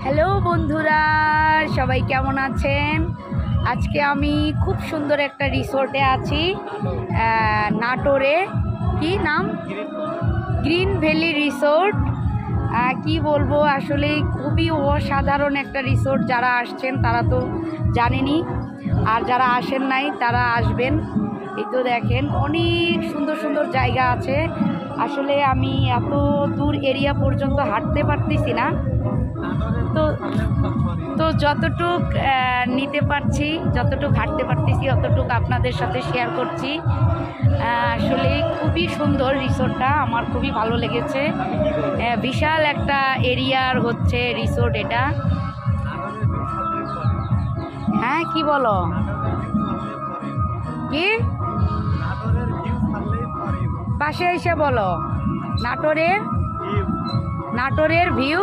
Hello বন্ধুরা, সবাই কেমন আছেন? আজকে আমি খুব সুন্দর একটা রিসোর্টে আছি, নাটোরে। কি নাম? Green valley resort. কি বলবো, আসলে খুবই অসাধারণ একটা রিসোর্ট। যারা আসছেন তারা তো জানেনই, আর যারা আসেন নাই তারা আসবেন। এই তো দেখেন, অনেক সুন্দর সুন্দর জায়গা আছে। আসলে আমি এত দূর এরিয়া পর্যন্ত হাঁটতে পারতেছি না, তো তো যতটুক নিতে পারছি, যতটুক হাঁটতে পারতেছি অতটুক আপনাদের সাথে শেয়ার করছি। আসলে খুবই সুন্দর রিসোর্টটা, আমার খুবই ভালো লেগেছে। বিশাল একটা এরিয়ার হচ্ছে রিসোর্ট এটা। হ্যাঁ, কি বলো? কি পাশে এসে বলো? নাটোরের ভিউ